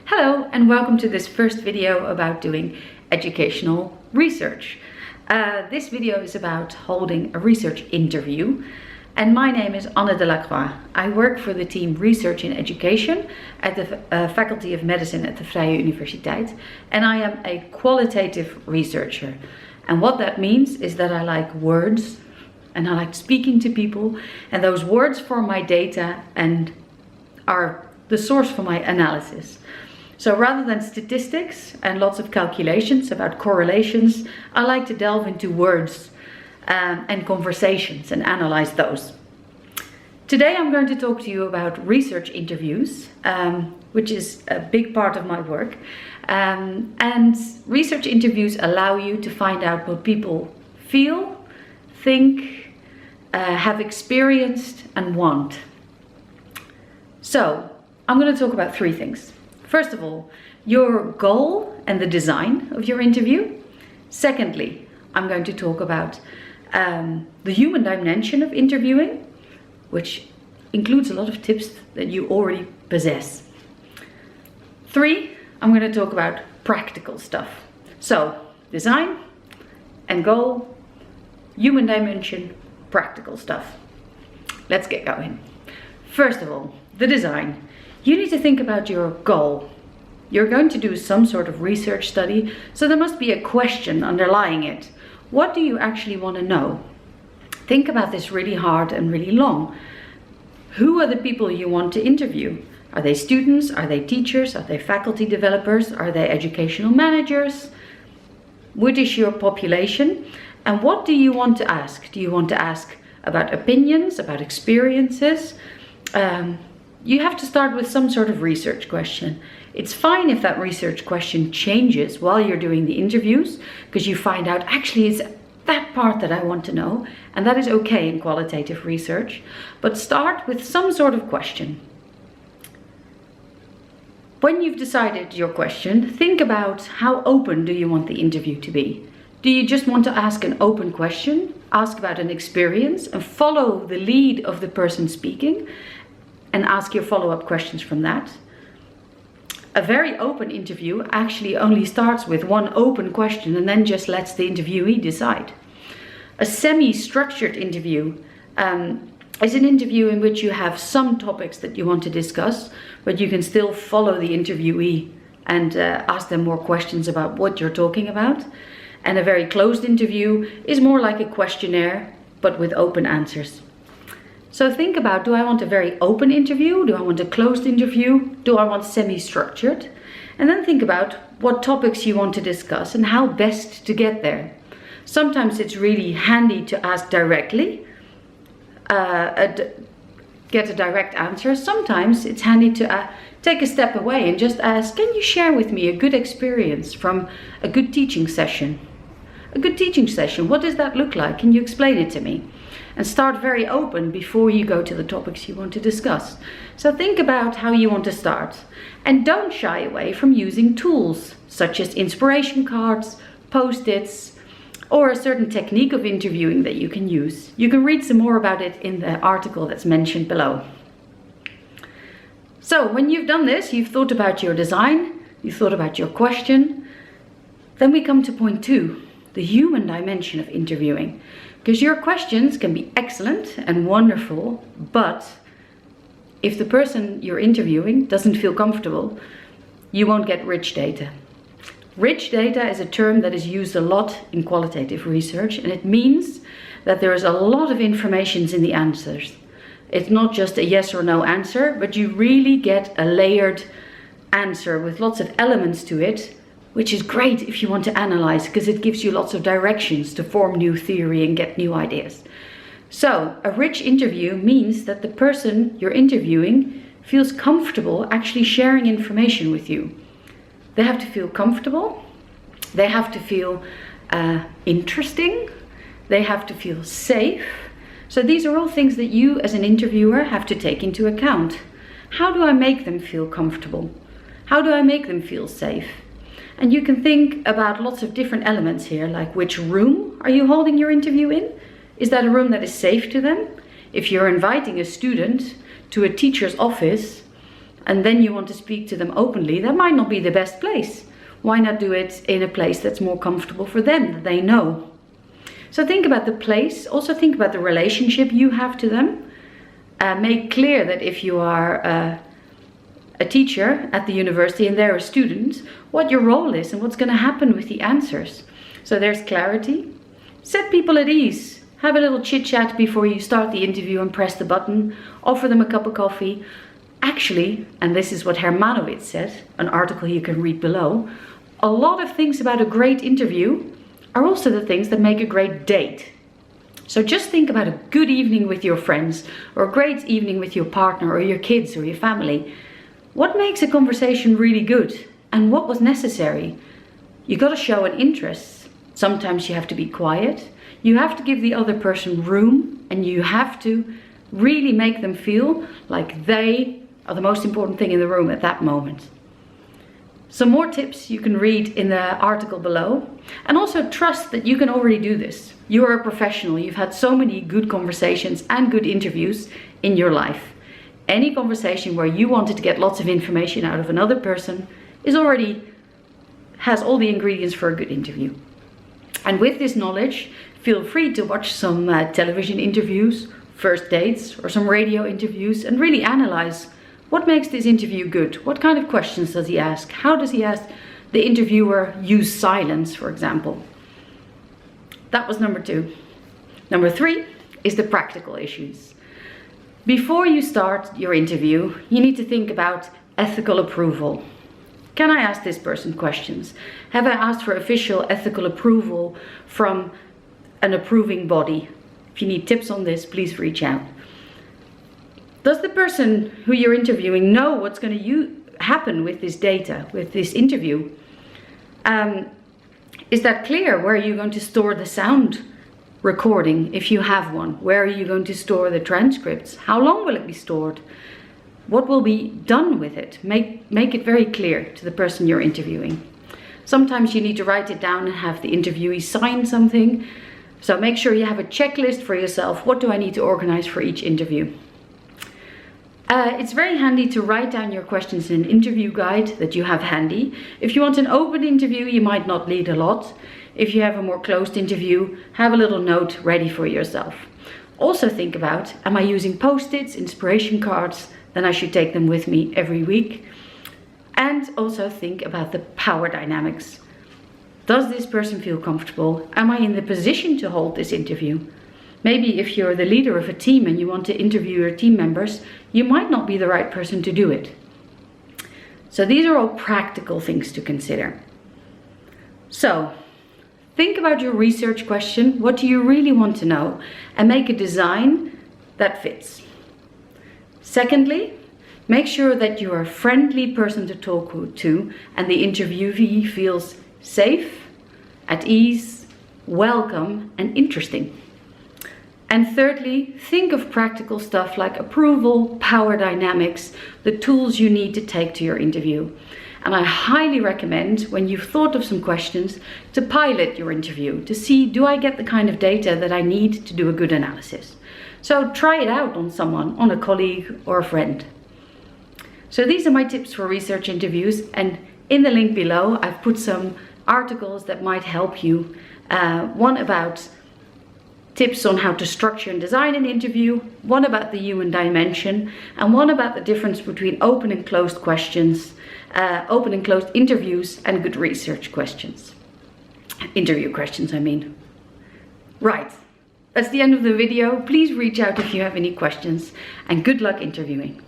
Hello and welcome to this first video about doing educational research. This video is about holding a research interview, and my name is Anne Delacroix. I work for the team Research in Education at the Faculty of Medicine at the Vrije Universiteit, and I am a qualitative researcher. And what that means is that I like words and I like speaking to people, and those words form my data and are the source for my analysis. So rather than statistics and lots of calculations about correlations, I like to delve into words and conversations and analyze those. Today I'm going to talk to you about research interviews, which is a big part of my work. And research interviews allow you to find out what people feel, think, have experienced and want. So I'm going to talk about three things. First of all, your goal and the design of your interview. Secondly, I'm going to talk about the human dimension of interviewing, which includes a lot of tips that you already possess. Three, I'm going to talk about practical stuff. So, design and goal, human dimension, practical stuff. Let's get going. First of all, the design. You need to think about your goal. You're going to do some sort of research study, so there must be a question underlying it. What do you actually want to know? Think about this really hard and really long. Who are the people you want to interview? Are they students? Are they teachers? Are they faculty developers? Are they educational managers? What is your population? And what do you want to ask? Do you want to ask about opinions, about experiences? You have to start with some sort of research question. It's fine if that research question changes while you're doing the interviews, because you find out actually it's that part that I want to know, and that is okay in qualitative research. But start with some sort of question. When you've decided your question, think about how open do you want the interview to be. Do you just want to ask an open question, ask about an experience, and follow the lead of the person speaking, and ask your follow-up questions from that? A very open interview actually only starts with one open question and then just lets the interviewee decide. A semi-structured interview is an interview in which you have some topics that you want to discuss, but you can still follow the interviewee and ask them more questions about what you're talking about. And a very closed interview is more like a questionnaire, but with open answers. So think about, do I want a very open interview? Do I want a closed interview? Do I want semi-structured? And then think about what topics you want to discuss and how best to get there. Sometimes it's really handy to ask directly, get a direct answer. Sometimes it's handy to take a step away and just ask, can you share with me a good experience from a good teaching session? A good teaching session, what does that look like? Can you explain it to me? And start very open before you go to the topics you want to discuss. So think about how you want to start. And don't shy away from using tools such as inspiration cards, post-its, or a certain technique of interviewing that you can use. You can read some more about it in the article that's mentioned below. So when you've done this, you've thought about your design, you've thought about your question, then we come to point two, the human dimension of interviewing. Because your questions can be excellent and wonderful, but if the person you're interviewing doesn't feel comfortable, you won't get rich data. Rich data is a term that is used a lot in qualitative research, and it means that there is a lot of information in the answers. It's not just a yes or no answer, but you really get a layered answer with lots of elements to it, which is great if you want to analyze, because it gives you lots of directions to form new theory and get new ideas. So a rich interview means that the person you're interviewing feels comfortable actually sharing information with you. They have to feel comfortable, they have to feel interesting, they have to feel safe. So these are all things that you as an interviewer have to take into account. How do I make them feel comfortable? How do I make them feel safe? And you can think about lots of different elements here, like which room are you holding your interview in? Is that a room that is safe to them? If you're inviting a student to a teacher's office, and then you want to speak to them openly, that might not be the best place. Why not do it in a place that's more comfortable for them, that they know? So think about the place, also think about the relationship you have to them. Make clear that if you are a teacher at the university and they're a student, what your role is and what's going to happen with the answers. So there's clarity. Set people at ease. Have a little chit chat before you start the interview and press the button. Offer them a cup of coffee. Actually, and this is what Hermanowitz said, an article you can read below, a lot of things about a great interview are also the things that make a great date. So just think about a good evening with your friends, or a great evening with your partner or your kids or your family. What makes a conversation really good and what was necessary? You got to show an interest. Sometimes you have to be quiet. You have to give the other person room, and you have to really make them feel like they are the most important thing in the room at that moment. Some more tips you can read in the article below. And also trust that you can already do this. You are a professional. You've had so many good conversations and good interviews in your life. Any conversation where you wanted to get lots of information out of another person has all the ingredients for a good interview. And with this knowledge, feel free to watch some television interviews, first dates, or some radio interviews, and really analyze what makes this interview good. What kind of questions does he ask? How does he ask the interviewer use silence, for example? That was number 2. Number 3 is the practical issues. Before you start your interview, you need to think about ethical approval. Can I ask this person questions? Have I asked for official ethical approval from an approving body? If you need tips on this, please reach out. Does the person who you're interviewing know what's going to happen with this data, with this interview? Is that clear? Where are you going to store the sound recording, if you have one? Where are you going to store the transcripts? How long will it be stored? What will be done with it? Make it very clear to the person you're interviewing. Sometimes you need to write it down and have the interviewee sign something. So make sure you have a checklist for yourself. What do I need to organize for each interview? It's very handy to write down your questions in an interview guide that you have handy. If you want an open interview, you might not need a lot. If you have a more closed interview, have a little note ready for yourself. Also think about, am I using post-its, inspiration cards? Then I should take them with me every week. And also think about the power dynamics. Does this person feel comfortable? Am I in the position to hold this interview? Maybe if you're the leader of a team and you want to interview your team members, you might not be the right person to do it. So these are all practical things to consider. So think about your research question. What do you really want to know? And make a design that fits. Secondly, make sure that you're a friendly person to talk to and the interviewee feels safe, at ease, welcome, and interesting. And thirdly, think of practical stuff like approval, power dynamics, the tools you need to take to your interview. And I highly recommend, when you've thought of some questions, to pilot your interview to see, do I get the kind of data that I need to do a good analysis? So try it out on someone, on a colleague or a friend. So these are my tips for research interviews, and in the link below I've put some articles that might help you. One about tips on how to structure and design an interview, one about the human dimension, and one about the difference between open and closed questions, open and closed interviews, and good research questions. Interview questions, I mean. Right, that's the end of the video. Please reach out if you have any questions, and good luck interviewing.